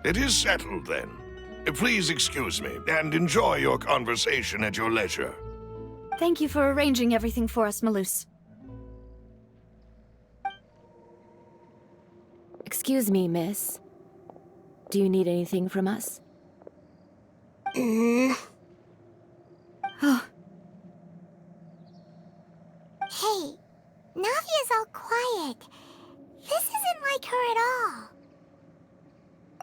It is settled, then. Please excuse me, and enjoy your conversation at your leisure. Thank you for arranging everything for us, Malus. Excuse me, miss. Do you need anything from us? Oh, Hey, Navia's all quiet. This isn't like her at all.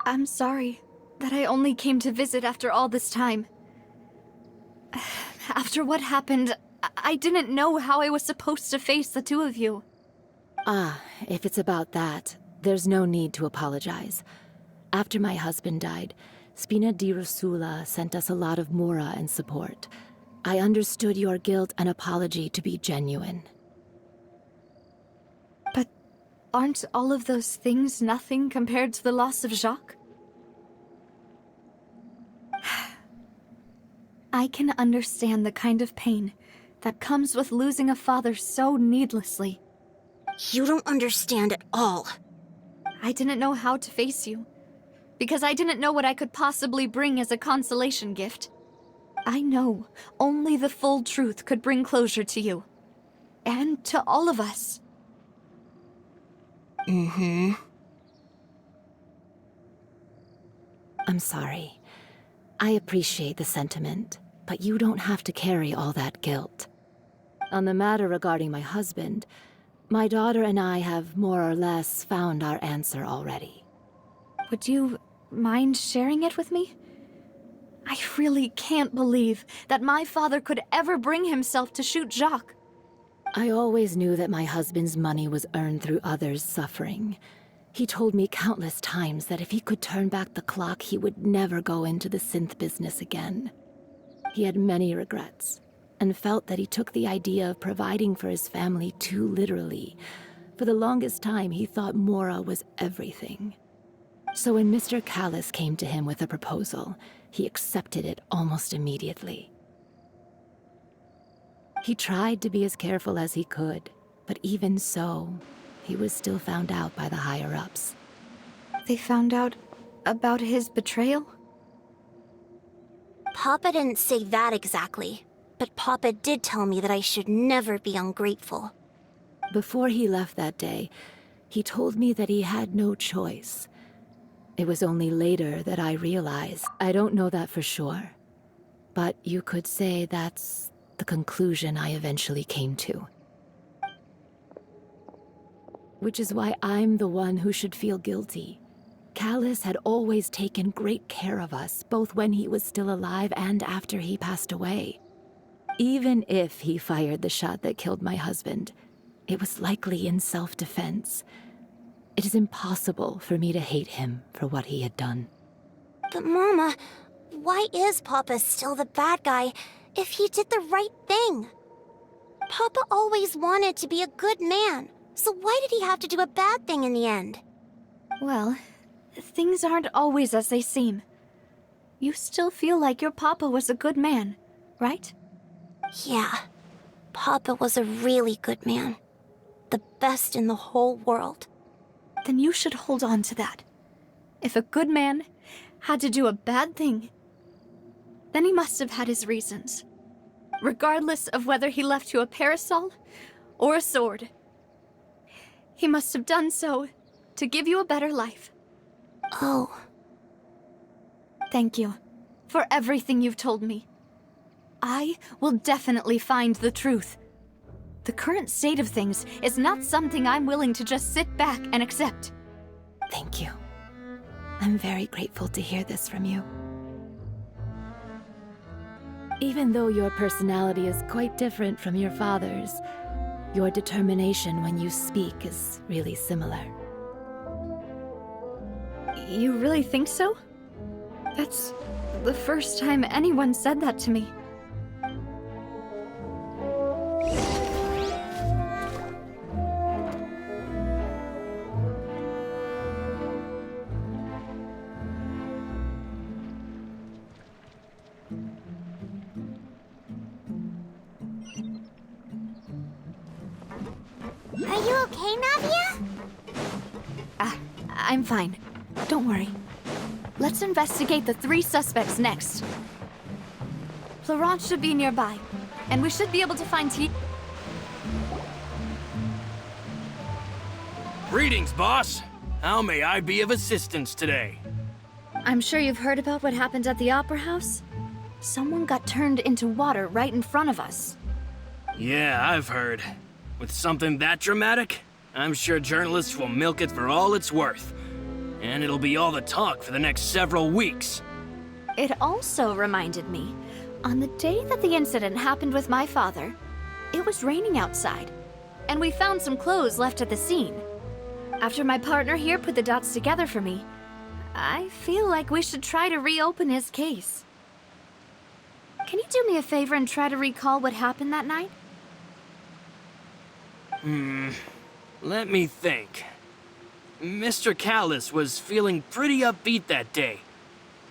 I'm sorry that I only came to visit after all this time. After what happened, I didn't know how I was supposed to face the two of you. Ah, if it's about that, there's no need to apologize. After my husband died, Spina di Rosula sent us a lot of mora and support. I understood your guilt and apology to be genuine. But aren't all of those things nothing compared to the loss of Jacques? I can understand the kind of pain that comes with losing a father so needlessly. You don't understand at all. I didn't know how to face you, because I didn't know what I could possibly bring as a consolation gift. I know only the full truth could bring closure to you, and to all of us. I'm sorry. I appreciate the sentiment, but you don't have to carry all that guilt. On the matter regarding my husband, my daughter and I have more or less found our answer already. Would you mind sharing it with me? I really can't believe that my father could ever bring himself to shoot Jacques. I always knew that my husband's money was earned through others' suffering. He told me countless times that if he could turn back the clock, he would never go into the synth business again. He had many regrets, and felt that he took the idea of providing for his family too literally. For the longest time, he thought Mora was everything. So when Mr. Callis came to him with a proposal, he accepted it almost immediately. He tried to be as careful as he could, but even so, he was still found out by the higher-ups. They found out about his betrayal? Papa didn't say that exactly, but Papa did tell me that I should never be ungrateful. Before he left that day, he told me that he had no choice. It was only later that I realized. I don't know that for sure, but you could say that's the conclusion I eventually came to. Which is why I'm the one who should feel guilty. Callis had always taken great care of us, both when he was still alive and after he passed away. Even if he fired the shot that killed my husband, it was likely in self-defense. It is impossible for me to hate him for what he had done. But Mama, why is Papa still the bad guy if he did the right thing? Papa always wanted to be a good man, so why did he have to do a bad thing in the end? Well, things aren't always as they seem. You still feel like your papa was a good man, right? Yeah, Papa was a really good man. The best in the whole world. Then you should hold on to that. If a good man had to do a bad thing, then he must have had his reasons. Regardless of whether he left you a parasol or a sword. He must have done so to give you a better life. Oh. Thank you for everything you've told me. I will definitely find the truth. The current state of things is not something I'm willing to just sit back and accept. Thank you. I'm very grateful to hear this from you. Even though your personality is quite different from your father's, your determination when you speak is really similar. You really think so? That's the first time anyone said that to me. Are you okay, Navia? I'm fine. Don't worry. Let's investigate the 3 suspects next. Florent should be nearby, and we should be able to find Greetings, boss. How may I be of assistance today? I'm sure you've heard about what happened at the Opera House. Someone got turned into water right in front of us. Yeah, I've heard. With something that dramatic, I'm sure journalists will milk it for all it's worth. And it'll be all the talk for the next several weeks. It also reminded me, on the day that the incident happened with my father, it was raining outside, and we found some clothes left at the scene. After my partner here put the dots together for me, I feel like we should try to reopen his case. Can you do me a favor and try to recall what happened that night? Let me think. Mr. Callis was feeling pretty upbeat that day.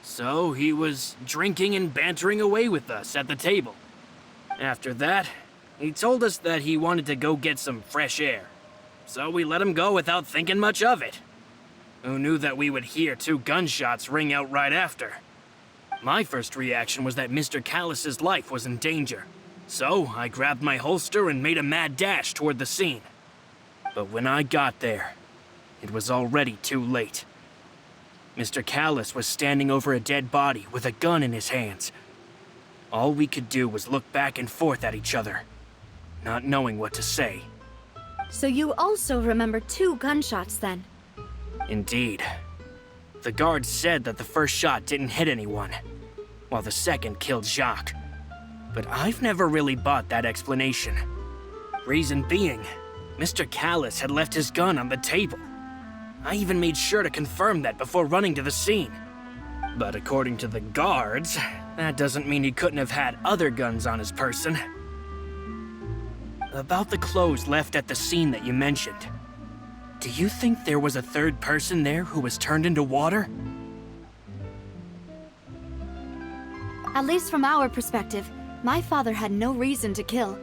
So he was drinking and bantering away with us at the table. After that, he told us that he wanted to go get some fresh air. So we let him go without thinking much of it. Who knew that we would hear 2 gunshots ring out right after? My first reaction was that Mr. Callis's life was in danger. So I grabbed my holster and made a mad dash toward the scene. But when I got there, it was already too late. Mr. Callis was standing over a dead body with a gun in his hands. All we could do was look back and forth at each other, not knowing what to say. So you also remember 2 gunshots then? Indeed. The guard said that the first shot didn't hit anyone, while the second killed Jacques. But I've never really bought that explanation. Reason being, Mr. Callis had left his gun on the table. I even made sure to confirm that before running to the scene. But according to the guards, that doesn't mean he couldn't have had other guns on his person. About the clothes left at the scene that you mentioned, do you think there was a 3rd person there who was turned into water? At least from our perspective, my father had no reason to kill,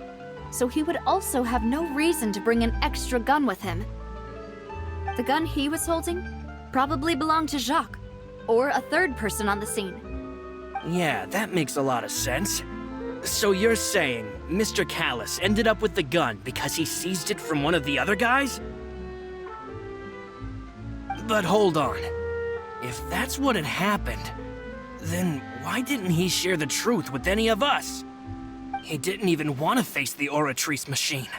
so he would also have no reason to bring an extra gun with him. The gun he was holding probably belonged to Jacques, or a 3rd person on the scene. Yeah, that makes a lot of sense. So you're saying Mr. Callis ended up with the gun because he seized it from one of the other guys? But hold on. If that's what had happened, then why didn't he share the truth with any of us? He didn't even want to face the Oratrice machine,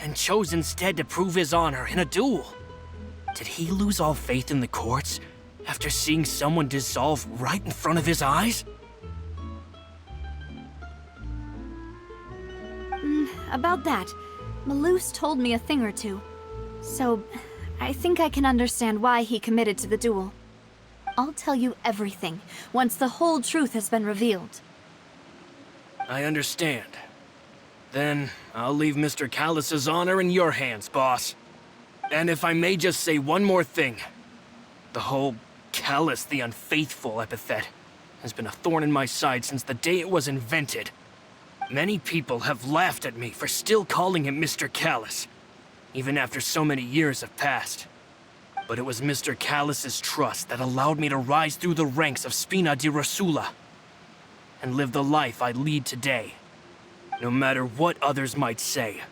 and chose instead to prove his honor in a duel. Did he lose all faith in the courts after seeing someone dissolve right in front of his eyes? About that, Malouse told me a thing or two. So, I think I can understand why he committed to the duel. I'll tell you everything once the whole truth has been revealed. I understand. Then I'll leave Mr. Callis's honor in your hands, boss. And if I may just say one more thing. The whole Callis the Unfaithful epithet has been a thorn in my side since the day it was invented. Many people have laughed at me for still calling him Mr. Callis, even after so many years have passed. But it was Mr. Callis's trust that allowed me to rise through the ranks of Spina di Rosula and live the life I lead today. No matter what others might say,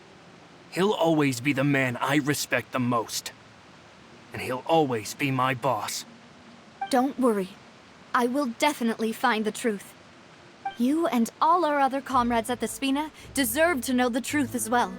he'll always be the man I respect the most. And he'll always be my boss. Don't worry. I will definitely find the truth. You and all our other comrades at the Spina deserve to know the truth as well.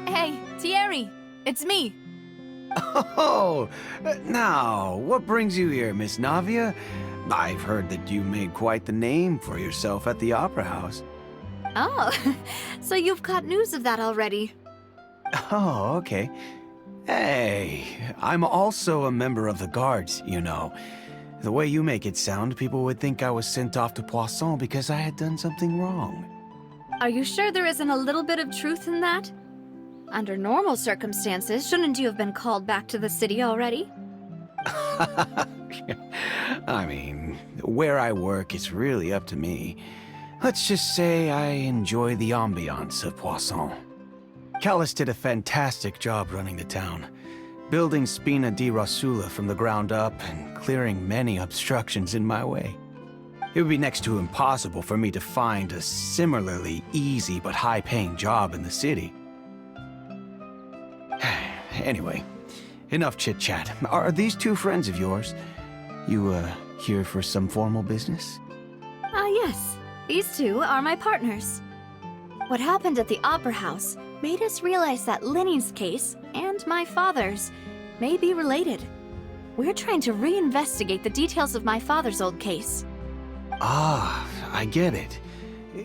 Hey, Thierry! It's me! Oh, now, what brings you here, Miss Navia? I've heard that you made quite the name for yourself at the Opera House. Oh, so you've got news of that already. Oh, okay. Hey, I'm also a member of the Guards, you know. The way you make it sound, people would think I was sent off to Poisson because I had done something wrong. Are you sure there isn't a little bit of truth in that? Under normal circumstances, shouldn't you have been called back to the city already? I mean, where I work is really up to me. Let's just say I enjoy the ambiance of Poisson. Callus did a fantastic job running the town, building Spina di Rosula from the ground up and clearing many obstructions in my way. It would be next to impossible for me to find a similarly easy but high-paying job in the city. Anyway, enough chit-chat. Are these two friends of yours? You, here for some formal business? Yes. These two are my partners. What happened at the Opera House made us realize that Linny's case and my father's may be related. We're trying to reinvestigate the details of my father's old case. Ah, I get it.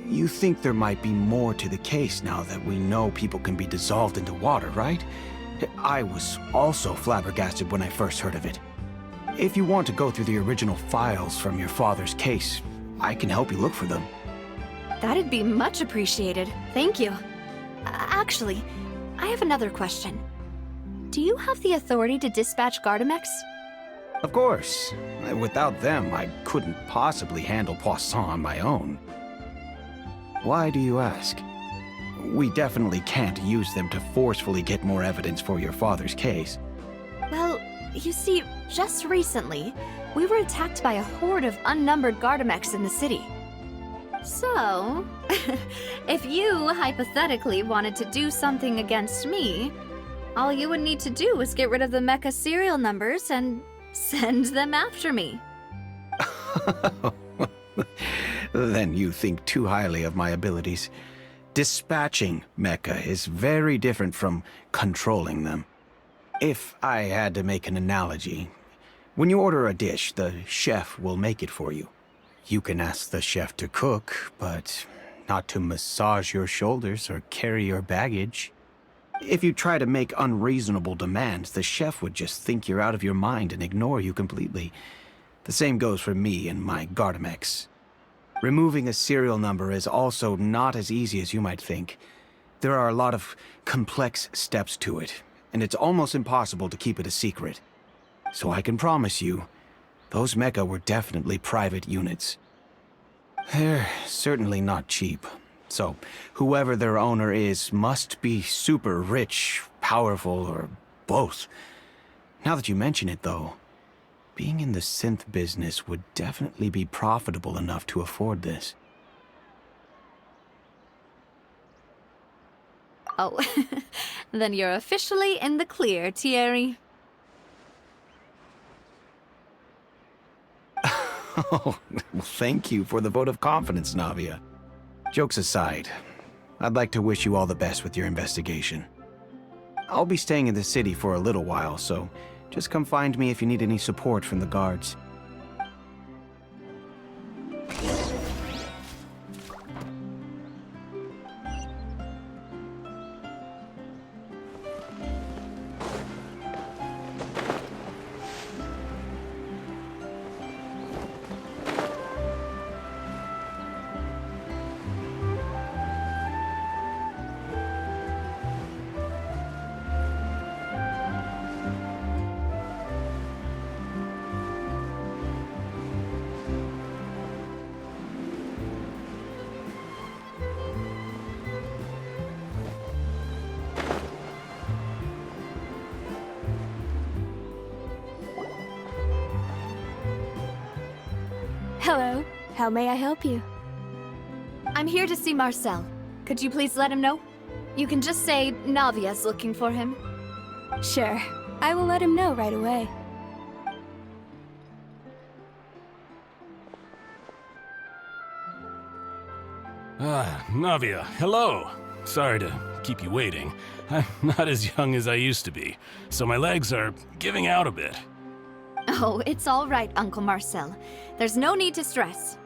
You think there might be more to the case now that we know people can be dissolved into water, right? I was also flabbergasted when I first heard of it. If you want to go through the original files from your father's case, I can help you look for them. That'd be much appreciated. Thank you. Actually, I have another question. Do you have the authority to dispatch Gardamex? Of course. Without them, I couldn't possibly handle Poisson on my own. Why do you ask? We definitely can't use them to forcefully get more evidence for your father's case. Well, you see, just recently, we were attacked by a horde of unnumbered Gardamex in the city. So, if you hypothetically wanted to do something against me, all you would need to do was get rid of the mecha serial numbers and send them after me. Then you think too highly of my abilities. Dispatching mecha is very different from controlling them. If I had to make an analogy, when you order a dish, the chef will make it for you. You can ask the chef to cook, but not to massage your shoulders or carry your baggage. If you try to make unreasonable demands, the chef would just think you're out of your mind and ignore you completely. The same goes for me and my Gardamex. Removing a serial number is also not as easy as you might think. There are a lot of complex steps to it, and it's almost impossible to keep it a secret. So I can promise you, those mecha were definitely private units. They're certainly not cheap. So, whoever their owner is must be super rich, powerful, or both. Now that you mention it, though, being in the synth business would definitely be profitable enough to afford this. Oh, then you're officially in the clear, Thierry. Oh, well, thank you for the vote of confidence, Navia. Jokes aside, I'd like to wish you all the best with your investigation. I'll be staying in the city for a little while, so just come find me if you need any support from the guards. Hello. How may I help you? I'm here to see Marcel. Could you please let him know? You can just say Navia's looking for him. Sure. I will let him know right away. Navia, hello. Sorry to keep you waiting. I'm not as young as I used to be, so my legs are giving out a bit. Oh, it's all right, Uncle Marcel. There's no need to stress.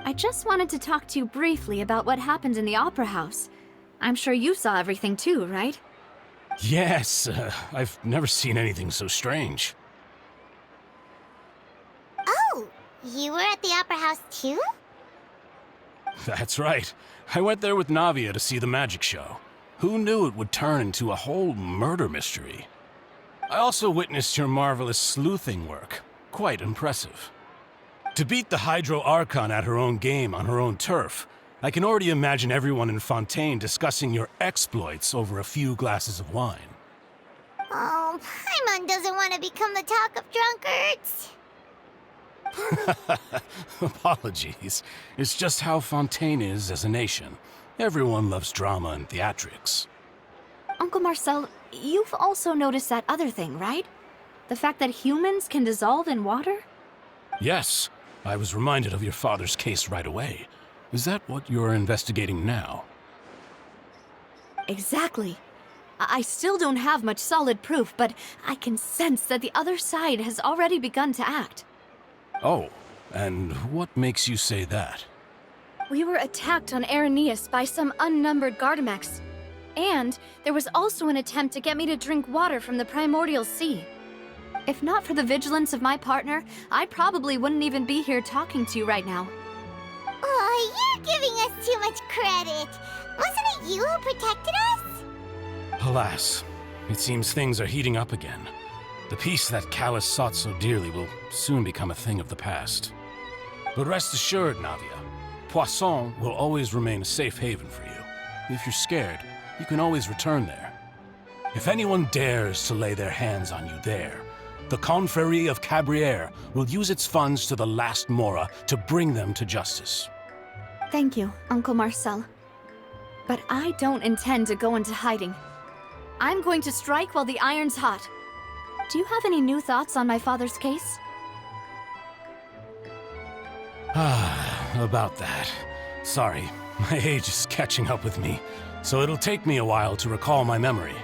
I just wanted to talk to you briefly about what happened in the Opera House. I'm sure you saw everything too, right? Yes, I've never seen anything so strange. You were at the Opera House too? That's right. I went there with Navia to see the magic show. Who knew it would turn into a whole murder mystery? I also witnessed your marvelous sleuthing work. Quite impressive. To beat the IArchon at her own game on her own turf, I can already imagine everyone in Fontaine discussing your exploits over a few glasses of wine. Oh, Paimon doesn't want to become the talk of drunkards. Apologies. It's just how Fontaine is as a nation. Everyone loves drama and theatrics. Uncle Marcel, you've also noticed that other thing, right? The fact that humans can dissolve in water? Yes, I was reminded of your father's case right away. Is that what you're investigating now? Exactly. I still don't have much solid proof, but I can sense that the other side has already begun to act. Oh, and what makes you say that? We were attacked on Araneus by some unnumbered Gardamex. And there was also an attempt to get me to drink water from the primordial sea. If not for the vigilance of my partner, I probably wouldn't even be here talking to you right now. Oh, you're giving us too much credit. Wasn't it you who protected us? Alas, it seems things are heating up again. The peace that Callus sought so dearly will soon become a thing of the past. But rest assured, Navia, Poisson will always remain a safe haven for you. If you're scared, you can always return there. If anyone dares to lay their hands on you there, the Confrérie of Cabrières will use its funds to the last Mora to bring them to justice. Thank you, Uncle Marcel. But I don't intend to go into hiding. I'm going to strike while the iron's hot. Do you have any new thoughts on my father's case? About that. Sorry, my age is catching up with me, so it'll take me a while to recall my memory.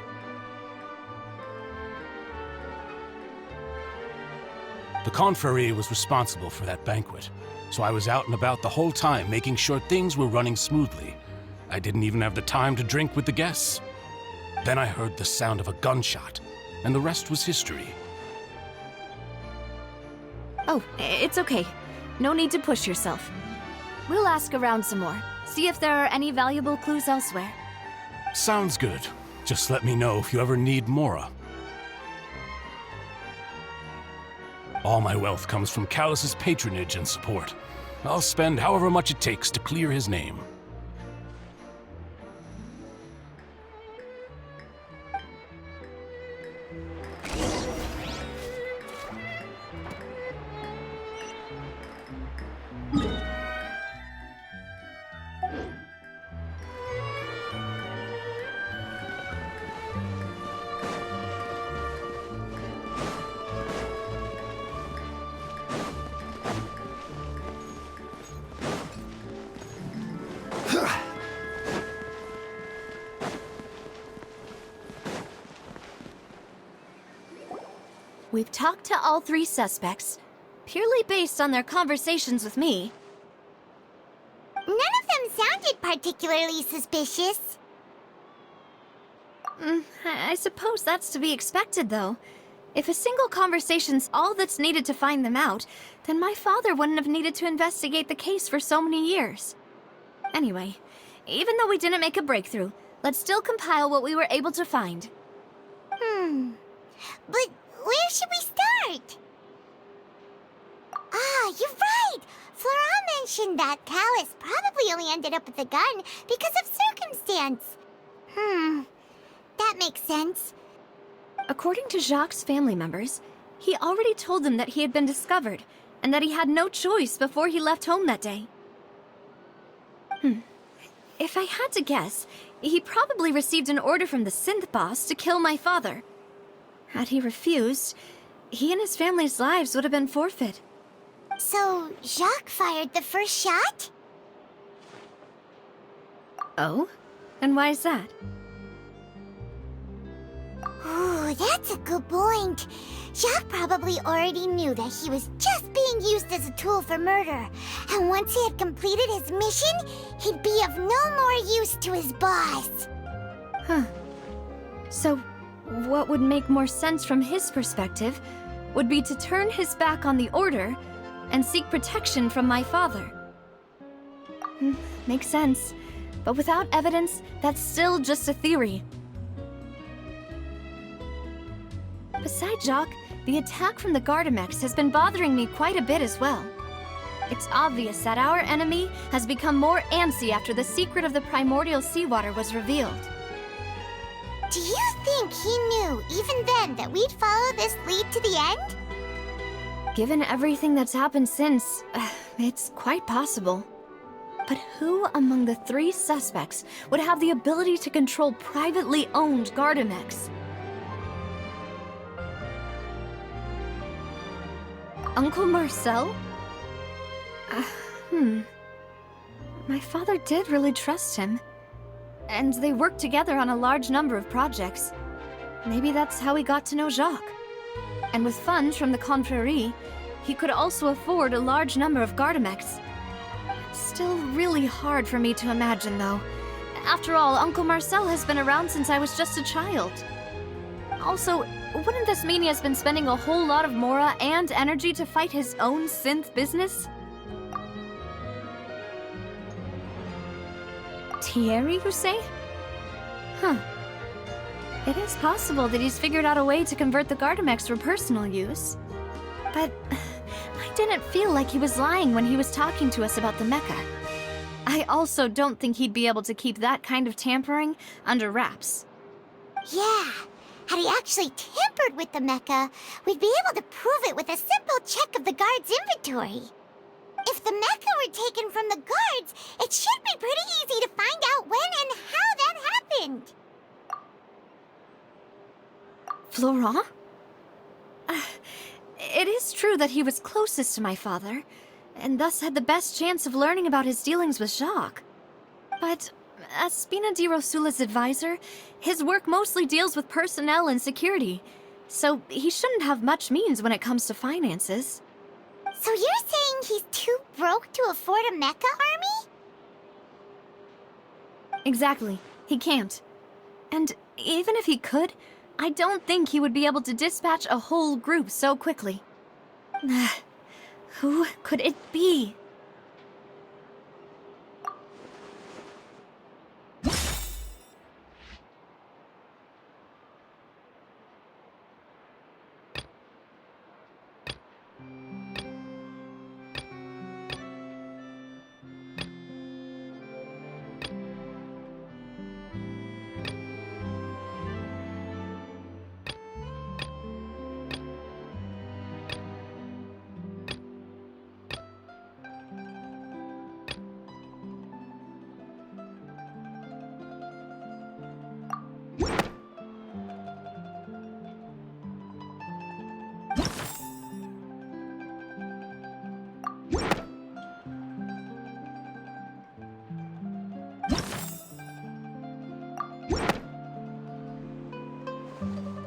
The Confrérie was responsible for that banquet, so I was out and about the whole time making sure things were running smoothly. I didn't even have the time to drink with the guests. Then I heard the sound of a gunshot, and the rest was history. Oh, it's okay. No need to push yourself. We'll ask around some more, see if there are any valuable clues elsewhere. Sounds good. Just let me know if you ever need Mora. All my wealth comes from Callus's patronage and support. I'll spend however much it takes to clear his name. We've talked to all three suspects, purely based on their conversations with me. None of them sounded particularly suspicious. I suppose that's to be expected, though. If a single conversation's all that's needed to find them out, then my father wouldn't have needed to investigate the case for so many years. Anyway, even though we didn't make a breakthrough, let's still compile what we were able to find. But where should we start? Ah, you're right! Flora mentioned that Callus probably only ended up with the gun because of circumstance. That makes sense. According to Jacques' family members, he already told them that he had been discovered, and that he had no choice before he left home that day. If I had to guess, he probably received an order from the synth boss to kill my father. Had he refused, he and his family's lives would have been forfeit. So, Jacques fired the first shot? Oh? And why is that? Ooh, that's a good point. Jacques probably already knew that he was just being used as a tool for murder. And once he had completed his mission, he'd be of no more use to his boss. So, what would make more sense from his perspective would be to turn his back on the Order and seek protection from my father. Makes sense. But without evidence, that's still just a theory. Besides Jacques, the attack from the Gardamex has been bothering me quite a bit as well. It's obvious that our enemy has become more antsy after the secret of the primordial seawater was revealed. Do you think he knew, even then, that we'd follow this lead to the end? Given everything that's happened since, it's quite possible. But who among the 3 suspects would have the ability to control privately owned Gardamex? Uncle Marcel? My father did really trust him. And they worked together on a large number of projects. Maybe that's how he got to know Jacques. And with funds from the Confrérie, he could also afford a large number of Gardamex. Still really hard for me to imagine, though. After all, Uncle Marcel has been around since I was just a child. Also, wouldn't this mean he has been spending a whole lot of mora and energy to fight his own synth business? Thierry, you say? Huh. It is possible that he's figured out a way to convert the Gardamex for personal use. But I didn't feel like he was lying when he was talking to us about the mecha. I also don't think he'd be able to keep that kind of tampering under wraps. Yeah. Had he actually tampered with the mecha, we'd be able to prove it with a simple check of the guard's inventory. If the mecha were taken from the guards, it should be pretty easy to find out when and how that happened. Florent? It is true that he was closest to my father, and thus had the best chance of learning about his dealings with Jacques. But as Spina di Rosula's advisor, his work mostly deals with personnel and security, so he shouldn't have much means when it comes to finances. So you're saying he's too broke to afford a mecha army? Exactly. He can't. And even if he could, I don't think he would be able to dispatch a whole group so quickly. Who could it be?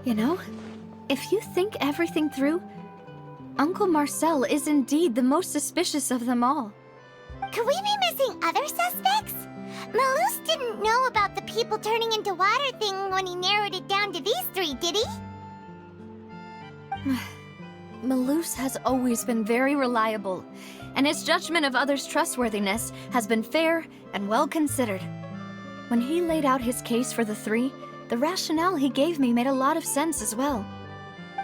You know, if you think everything through, Uncle Marcel is indeed the most suspicious of them all. Could we be missing other suspects? Malus didn't know about the people turning into water thing when he narrowed it down to these 3, did he? Malus has always been very reliable, and his judgment of others' trustworthiness has been fair and well considered. When he laid out his case for the 3, the rationale he gave me made a lot of sense as well.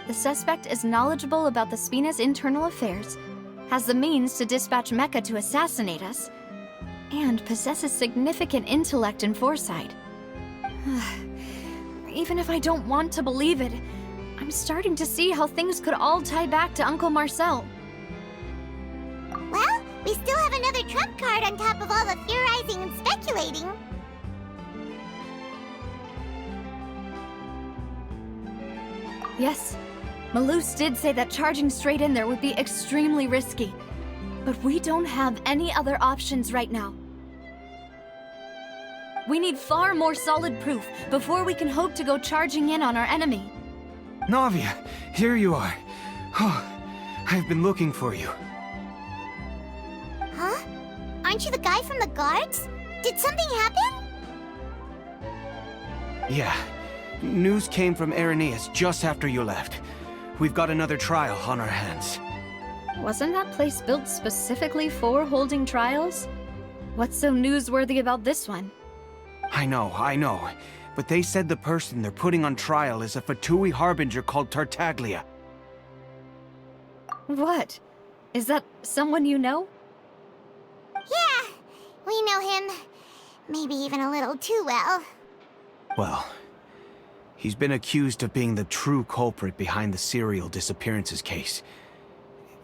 The suspect is knowledgeable about the Spina's internal affairs, has the means to dispatch Mecha to assassinate us, and possesses significant intellect and foresight. Even if I don't want to believe it, I'm starting to see how things could all tie back to Uncle Marcel. Well, we still have another trump card on top of all the theorizing and speculating. Yes, Malus did say that charging straight in there would be extremely risky. But we don't have any other options right now. We need far more solid proof before we can hope to go charging in on our enemy. Navia, here you are. Oh, I've been looking for you. Huh? Aren't you the guy from the guards? Did something happen? Yeah. News came from Irenaeus just after you left. We've got another trial on our hands. Wasn't that place built specifically for holding trials? What's so newsworthy about this one? I know. But they said the person they're putting on trial is a Fatui harbinger called Tartaglia. What? Is that someone you know? Yeah, we know him. Maybe even a little too well. Well, he's been accused of being the true culprit behind the serial disappearances case.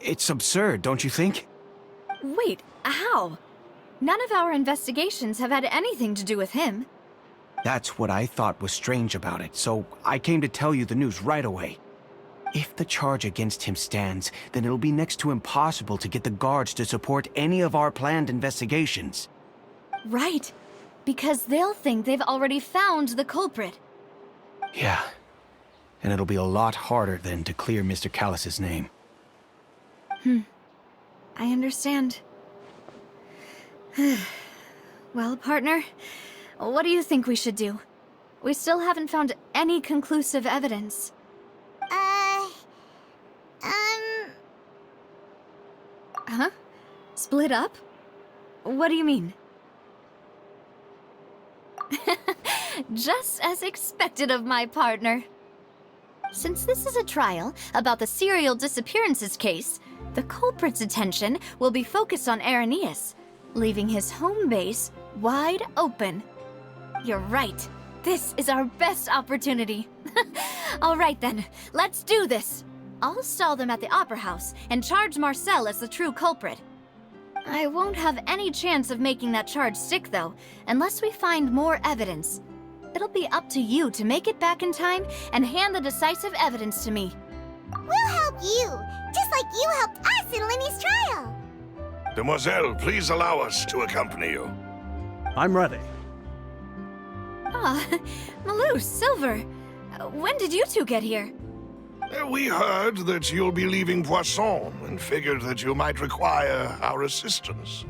It's absurd, don't you think? Wait, how? None of our investigations have had anything to do with him. That's what I thought was strange about it, so I came to tell you the news right away. If the charge against him stands, then it'll be next to impossible to get the guards to support any of our planned investigations. Right, because they'll think they've already found the culprit. Yeah, and it'll be a lot harder then to clear Mr. Callus's name. I understand. Well, partner, what do you think we should do? We still haven't found any conclusive evidence. Huh? Split up? What do you mean? Just as expected of my partner. Since this is a trial about the serial disappearances case, the culprit's attention will be focused on Irenaeus, leaving his home base wide open. You're right. This is our best opportunity. All right then, let's do this. I'll stall them at the Opera House and charge Marcel as the true culprit. I won't have any chance of making that charge stick, though, unless we find more evidence. It'll be up to you to make it back in time and hand the decisive evidence to me. We'll help you, just like you helped us in Lenny's trial. Demoiselle, please allow us to accompany you. I'm ready. Ah, Malou, Silver, when did you two get here? We heard that you'll be leaving Poisson and figured that you might require our assistance.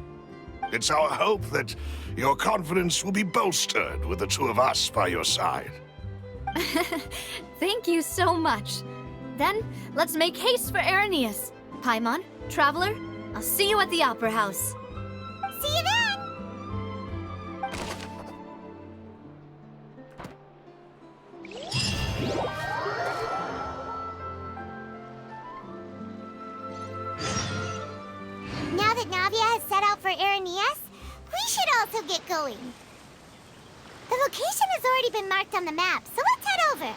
It's our hope that your confidence will be bolstered with the two of us by your side. Thank you so much. Then, let's make haste for Irenaeus. Paimon, Traveler, I'll see you at the Opera House. See you then! Now that Navia has set out for Irenaeus, we should also get going. The location has already been marked on the map, so let's head over.